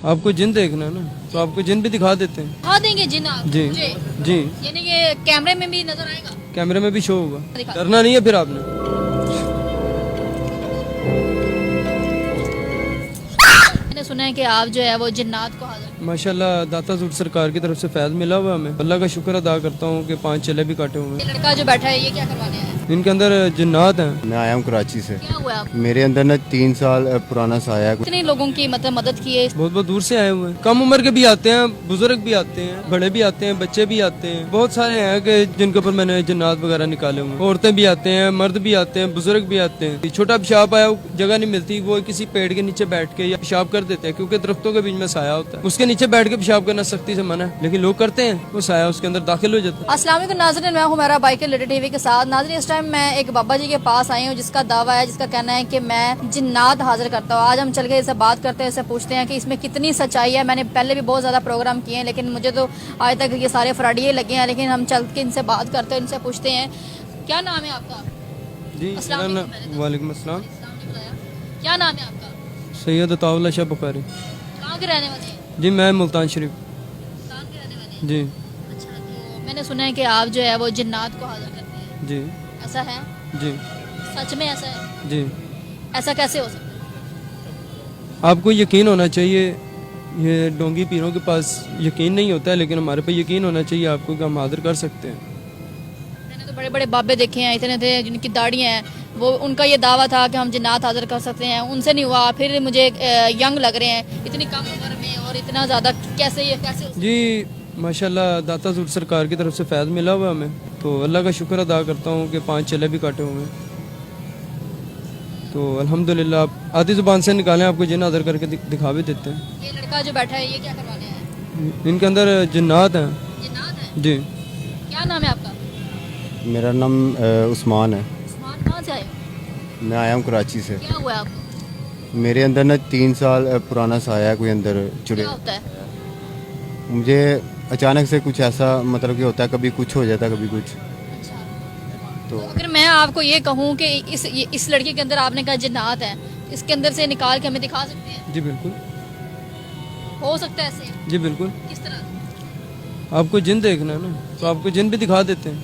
आपको जिन देखना है ना, तो आपको जिन भी दिखा देते हैं। दिखा देंगे जिन आप जी मुझे? जी, यानी कि कैमरे में भी नजर आएगा? कैमरे में भी शो होगा। दिखा। डरना नहीं है फिर आपने। मैंने सुना है कि आप जो है वो जिन्नात को हाजिर। माशाल्लाह दाता सूट सरकार की तरफ से फैज़ मिला हुआ है हमें। अल्लाह का शुक्र अदा करता हूँ कि 5 चले भी काटे हुए हैं। ये लड़का जो बैठा है ये क्या करवाने आया है? इनके अंदर जिन्नात हैं। मैं आया हूँ कराची से। क्या हुआ आप? मेरे अंदर ना 3 साल पुराना साया है। कितने लोगों की मतलब मदद की है? बहुत बहुत दूर से आए हुए हैं। कम उम्र के भी आते हैं, बुजुर्ग भी आते हैं, बड़े भी आते हैं, बच्चे भी आते हैं। बहुत सारे हैं कि जिनके ऊपर मैंने जिन्नात वगैरह निकाले हुए हैं। औरतें भी आते हैं, मर्द भी आते हैं, बुजुर्ग भी आते हैं। छोटा पेशाब आया, जगह नहीं मिलती, वो किसी पेड़ के नीचे बैठ के या पेशाब कर देते हैं, क्योंकि दरख्तों के बीच में साया होता है। उसके नीचे बैठ के पेशाब करना सख्ती से मना है, लेकिन लोग करते हैं। वो साया उसके अंदर दाखिल हो जाता है। अस्सलाम वालेकुम नाज़रीन, मैं हूं मेरा बाइक लिटिल टीवी के साथ। नाज़रीन, इस टाइम मैं एक बाबा जी के पास आई हूं जिसका दावा है, जिसका कहना है कि मैं जिन्नात हाजिर करता हूं। आज हम चल के इससे बात करते हैं, इससे पूछते हैं कि इसमें कितनी सच्चाई है। मैंने पहले भी बहुत ज़्यादा प्रोग्राम किए हैं, लेकिन मुझे तो आज तक ये सारे फ्रॉडिये लगे हैं। लेकिन हम चल के इनसे बात करते हैं, इनसे पूछते हैं। क्या नाम है आपका? जी वालेकुम अस्सलाम। क्या नाम है आपका? सैयद अताउल्ला शाह बुखारी। कहाँ के रहने वाले हैं? जी मैं मुल्तान शरीफ। पाकिस्तान के रहने वाले हैं? जी अच्छा, तो मैंने सुना है कि आप जो है वो जिन्नात को हाजिर करते हैं, जी ऐसा है? जी सच में ऐसा है? जी। ऐसा कैसे हो सकता है? आपको यकीन होना चाहिए। ये डोंगी पीरों के पास यकीन नहीं होता है, लेकिन हमारे पे यकीन होना चाहिए आपको कि हम हाजिर कर सकते हैं। मैंने तो बड़े बड़े बाबे देखे हैं, इतने थे जिनकी दाढ़ियाँ हैं, वो उनका ये दावा था कि हम जिन्नात हाजिर कर सकते हैं, उनसे नहीं हुआ। फिर मुझे यंग लग रहे हैं इतनी कम उम्र में और इतना ज़्यादा, कैसे ये कैसे हो सकता है? जी माशाल्लाह दाता सूट सरकार की तरफ से फैज़ मिला हुआ है हमें, तो अल्लाह का शुक्र अदा करता हूँ कि 5 चले भी काटे हुए हैं। तो अल्हम्दुलिल्लाह आप आधी ज़ुबान से निकालें, आपको जिन हाजिर करके दिखा भी देते हैं। ये लड़का जो बैठा है ये क्या करवाने आया है? इनके अंदर जिन्नात हैं। जिन्नात है? जी क्या नाम है आपका? मेरा नाम उस्मान है। उस्मान, कहाँ से आए हो? मैं आया हूँ कराची से। क्या हुआ है आपको? मेरे अंदर ना 3 साल पुराना साया है, कोई अंदर चुड़े। क्या होता है? मुझे अचानक से कुछ ऐसा मतलब कि होता है, कभी कुछ हो जाता है, कभी कुछ। अच्छा, तो तो अगर मैं आपको ये कहूँ कि इस लड़के के अंदर आपने कहा जिन्नात है, इसके अंदर से निकाल के हमें दिखा सकते हैं? जी बिल्कुल। हो सकता है ऐसे? जी बिल्कुल। किस तरह? आपको जिन देखना है ना, तो आपको जिन भी दिखा देते हैं।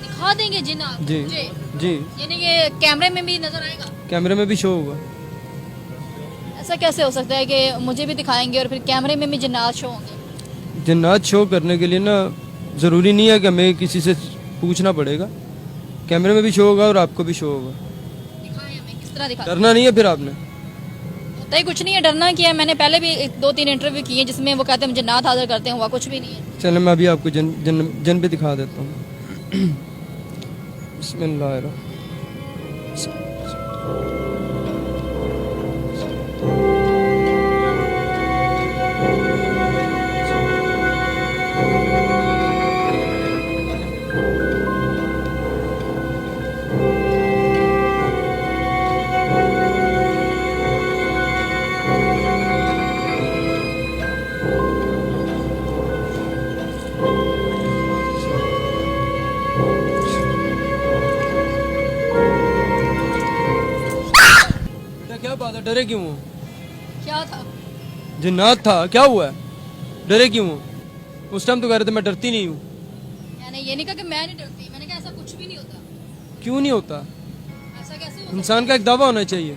दिखा देंगे जिन आप जी मुझे? जी, यानी कि कैमरे में भी नजर आएगा? कैमरे में भी शो होगा। ऐसा कैसे हो सकता है कि मुझे भी दिखाएंगे और फिर कैमरे में भी जिन्नात शो होंगे? जिन्नात शो करने के लिए ना ज़रूरी नहीं है कि हमें किसी से पूछना पड़ेगा। कैमरे में भी शो होगा और आपको भी शो होगा। दिखाएं हमें, किस तरह दिखा? डरना नहीं है फिर आपने। होता ही कुछ नहीं है, डरना क्या है। मैंने पहले भी 2-3 इंटरव्यू किए जिसमें वो कहते हैं हम जिन्नात हाजिर करते हैं, हुआ कुछ भी नहीं है। चलो मैं अभी आपको जन भी दिखा देता हूँ। बिस्मिल्लाह। क्या बात है, डरे क्यों हो? क्या था? जिन्नात था, क्या हुआ है? डरे क्यों हो? उस टाइम तो कह रहे थे मैं डरती नहीं हूँ। मैंने ये नहीं कहा कि मैं नहीं डरती, मैंने कहा ऐसा कुछ भी नहीं होता। क्यों नहीं होता? ऐसा कैसे हो? इंसान का एक दावा होना चाहिए,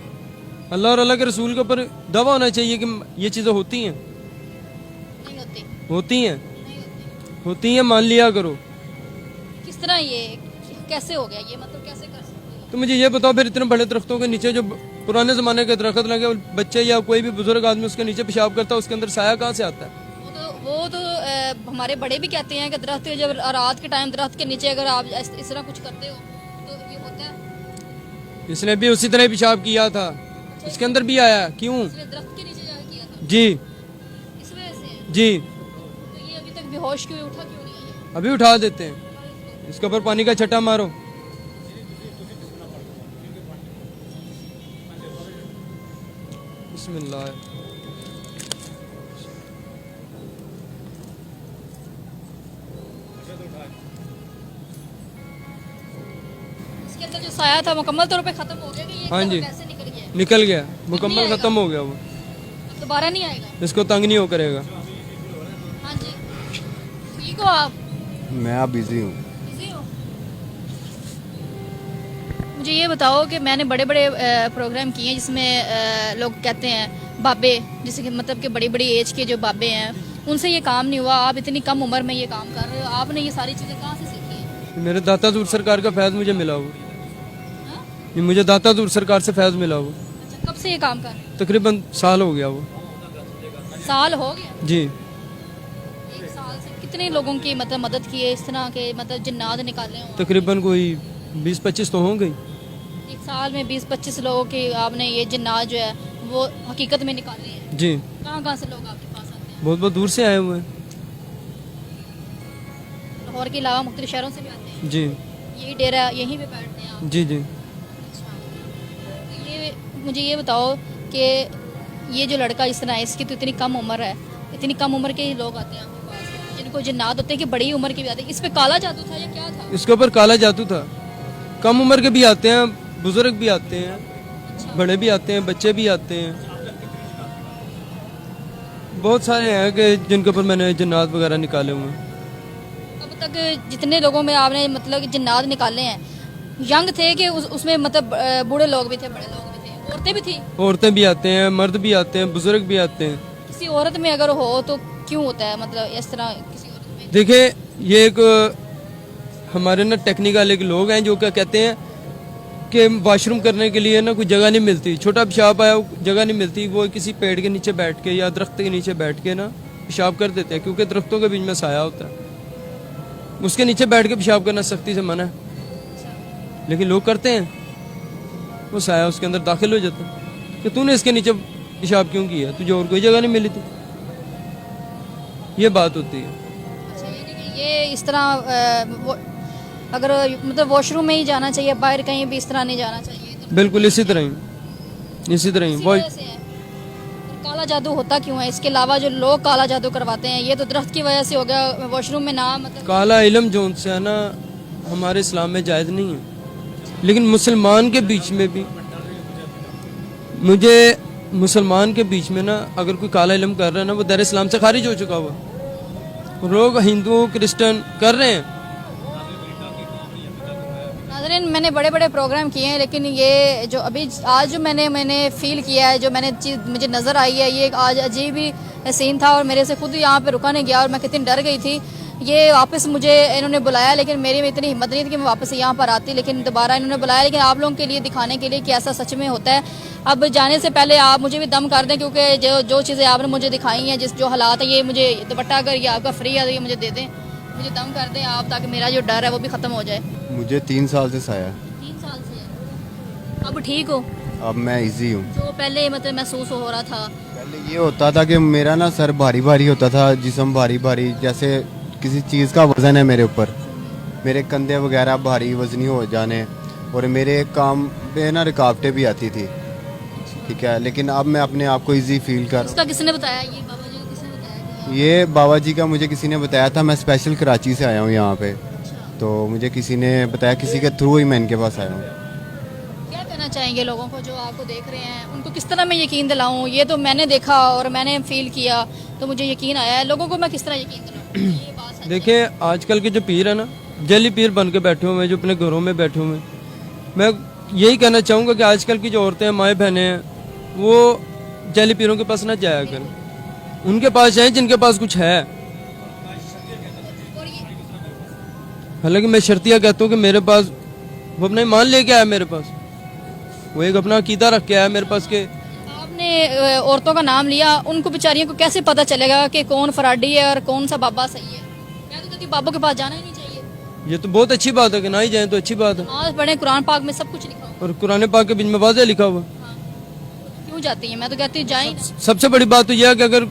अल्लाह और अल्लाह के रसूल के ऊपर दावा होना चाहिए कि ये चीज़ें होती हैं। नहीं होती? होती हैं, नहीं होती? होती हैं, मान लिया करो। किस तरह ये कैसे हो गया ये, मतलब कैसे कर सकते हो? तो मुझे ये बताओ फिर, इतने बड़े दरख्तों के नीचे जो पुराने ज़माने के दरख्त लगे, बच्चे या कोई भी बुजुर्ग आदमी उसके नीचे पेशाब करता है, उसके अंदर साया कहाँ से आता है? वो तो हमारे बड़े भी कहते हैं कि दरख्त जब रात के टाइम दरख्त के नीचे अगर आप इस तरह कुछ करते हो तो ये होता है। इसने भी उसी तरह पेशाब किया था, इसके अंदर भी आया। क्यों? इसने दरख्त के नीचे जाके किया था? जी इस वजह से? जी। तो ये अभी तक बेहोश क्यों, उठा क्यों नहीं है ये? अभी उठा देते हैं, इसके ऊपर पानी का छट्टा मारो। बिस्मिल्लाह। इसके अंदर जो साया था मुकम्मल तौर पे खत्म हो गया कि ये हाँ जी, कैसे निकल गया? निकल गया, मुकम्मल ख़त्म हो गया वो। दोबारा नहीं आएगा। इसको तंग नहीं हो करेगा। हाँ जी, ठीक हो आप? मैं अब बिजी हूँ। बिजी हो? मुझे ये बताओ कि मैंने बड़े बड़े प्रोग्राम किए हैं जिसमें लोग कहते हैं बाबे, जैसे कि मतलब कि बड़ी बड़ी एज के जो बाबे हैं उनसे ये काम नहीं हुआ, आप इतनी कम उम्र में ये काम कर रहे हो, आपने ये सारी चीज़ें कहाँ से सीखी हैं? मेरे दाता दूर सरकार का फैज़ मुझे मिला हुआ। ये मुझे दाता दूर सरकार से फैज़ मिला हुआ। अच्छा, कब से ये काम कर रहे हैं? तकरीबन साल हो गया वो। साल हो गया? जी। एक साल से कितने लोगों की मतलब मदद की है इस तरह के, मतलब जिन्नात निकाले हों? तकरीबन कोई 20-25 तो होंगे। एक साल में 20-25 लोगों की आपने ये जिन्नात जो है वो हकीकत में निकाले हैं। जी। कहाँ कहाँ से लोग आपके पास आते हैं? बहुत बहुत दूर से आए हुए हैं। लाहौर के अलावा मुख्तलिफ शहरों से भी आते हैं? जी यही डेरा, यहीं पे बैठते हैं आप? जी जी। ये मुझे ये बताओ कि ये जो लड़का इस तरह है, इसकी तो इतनी कम उम्र है, इतनी कम उम्र के ही लोग आते हैं आपके पास जिनको जिन्नात होते हैं कि बड़ी उम्र के भी आते हैं, इस पे काला जादू था या क्या था? इसके ऊपर काला जादू था। कम उम्र के भी आते हैं, बुजुर्ग भी आते हैं, बड़े भी आते हैं, बच्चे भी आते हैं। बहुत सारे हैं कि जिनके ऊपर मैंने जिन्नात वगैरह निकाले हुए हैं। अब तक जितने लोगों में आपने मतलब जिन्नात निकाले हैं, यंग थे कि उसमें मतलब बूढ़े लोग भी थे, बड़े लोग भी थे, औरतें भी थी? औरतें भी आते हैं, मर्द भी आते हैं, बुजुर्ग भी आते हैं। किसी औरत में अगर हो तो क्यों होता है, मतलब इस तरह किसी औरत में? देखिए, ये एक हमारे ना टेक्निकल एक लोग हैं जो क्या कहते हैं कि वॉशरूम करने के लिए ना कोई जगह नहीं मिलती, छोटा पेशाब आया जगह नहीं मिलती, वो किसी पेड़ के नीचे बैठ के या दरख्त के नीचे बैठ के ना पेशाब कर देते हैं, क्योंकि दरख्तों के बीच में साया होता है। उसके नीचे बैठ के पेशाब करना सख्ती से मना है, लेकिन लोग करते हैं। वो साया उसके अंदर दाखिल हो जाता है कि तूने इसके नीचे पेशाब क्यों किया, तुझे और कोई जगह नहीं मिली थी। ये बात होती है। अच्छा, ये इस तरह अगर मतलब वॉशरूम में ही जाना चाहिए, बाहर कहीं भी इस तरह नहीं जाना चाहिए? तो बिल्कुल इसी तरह ही इसी वजह से है। और काला जादू होता क्यों है? इसके अलावा जो लोग काला जादू करवाते हैं, ये तो दरख्त की वजह से हो गया, वॉशरूम में ना मतलब काला इल्म जो उनसे है ना, हमारे इस्लाम में जायज़ नहीं है। लेकिन मुसलमान के बीच में भी, मुझे मुसलमान के बीच में ना अगर कोई काला इल्म कर रहा है ना, वो दर इस्लाम से खारिज हो चुका हुआ। लोग हिंदू क्रिश्चियन कर रहे हैं। नाज़रीन, मैंने बड़े बड़े प्रोग्राम किए हैं, लेकिन ये जो अभी आज जो मैंने फील किया है, जो मैंने चीज़ मुझे नज़र आई है, ये एक आज अजीब ही सीन था और मेरे से खुद यहाँ पे रुका नहीं गया और मैं कितनी डर गई थी। ये वापस मुझे इन्होंने बुलाया, लेकिन मेरी में इतनी हिम्मत नहीं थी कि मैं वापस यहाँ पर आती, लेकिन दोबारा इन्होंने बुलाया, लेकिन आप लोगों के लिए दिखाने के लिए कि ऐसा सच में होता है। अब जाने से पहले आप मुझे भी दम कर दें, क्योंकि जो चीज़ें आपने मुझे दिखाई हैं, जो हालात है, ये मुझे दुपट्टा अगर ये आपका फ्री है तो ये मुझे दे दें, मुझे दम कर दें आप, ताकि मेरा जो डर है वो भी ख़त्म हो जाए। मुझे 3 साल से साया। 3 साल से? अब ठीक हो? अब मैं इजी हूँ। जो पहले मतलब महसूस हो रहा था? पहले ये होता था कि मेरा ना सर भारी भारी होता था, जिस्म भारी भारी, जैसे किसी चीज़ का वजन है मेरे ऊपर, मेरे कंधे वगैरह भारी वजनी हो जाने, और मेरे काम पे ना रुकावटें भी आती थी। ठीक है, लेकिन अब मैं अपने आप को इजी फील कर। इसका किसने बताया? ये बाबा जी को किसने बताया कि ये बाबा जी का मुझे किसी ने बताया था। मैं स्पेशल कराची से आया हूँ यहाँ पे, तो मुझे किसी ने बताया, किसी के थ्रू ही मैं इनके पास आया हूँ। क्या कहना चाहेंगे लोगों को जो आपको देख रहे हैं, उनको किस तरह मैं यकीन दिलाऊं? ये तो मैंने देखा और मैंने फील किया तो मुझे यकीन आया है, लोगों को मैं किस तरह यकीन दिलाऊं? ये बात है। देखिए, आजकल के जो पीर है ना, जली पीर बन के बैठे हुए हैं, जो अपने घरों में बैठे हुए हैं। मैं यही कहना चाहूँगा कि आजकल की जो औरतें हैं, माएँ बहनें हैं, वो जली पीरों के पास ना जाया करें, उनके पास जाएं जिनके पास कुछ है। हालांकि मैं शर्तिया कहता हूँ कि मेरे पास वो अपना ईमान लेके आया, मेरे पास वो एक अपना अकीदा रख के आया मेरे पास के। आपने औरतों का नाम लिया, उनको बेचारियों को कैसे पता चलेगा कि कौन फराडी है और कौन सा बाबा सही है? मैं तो कहती हूँ बाबा के पास जाना ही नहीं चाहिए। ये तो बहुत अच्छी बात है कि ना ही जाए तो अच्छी बात है। नमाज पढ़ें, कुरान पाक में सब कुछ लिखा हुआ। और कुरान पाक के बीच में वाज़ेह लिखा हुआ। क्यों जाती है? मैं तो कहती हूँ जाए। सबसे बड़ी बात तो यह है कि अगर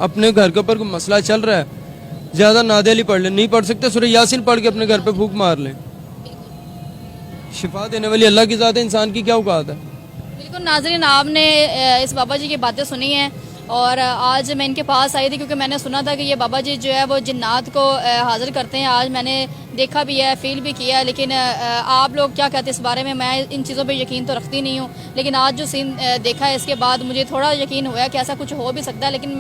अपने घर के ऊपर कोई मसला चल रहा है, ज्यादा नादेली पढ़ ले, नहीं पढ़ सकते सूरह यासीन पढ़ के अपने घर पे फूंक मार लें। शिफा देने वाली अल्लाह की ज़ात है, इंसान की क्या औकात है। बिल्कुल नाज़रीन, आपने इस बाबा जी की बातें सुनी हैं और आज मैं इनके पास आई थी क्योंकि मैंने सुना था कि ये बाबा जी जो है वो जिन्नात को हाजिर करते हैं। आज मैंने देखा भी है, फील भी किया है। लेकिन आप लोग क्या कहते हैं इस बारे में? मैं इन चीज़ों पे यकीन तो रखती नहीं हूँ, लेकिन आज जो सीन देखा है इसके बाद मुझे थोड़ा यकीन हुआ कि ऐसा कुछ हो भी सकता है। लेकिन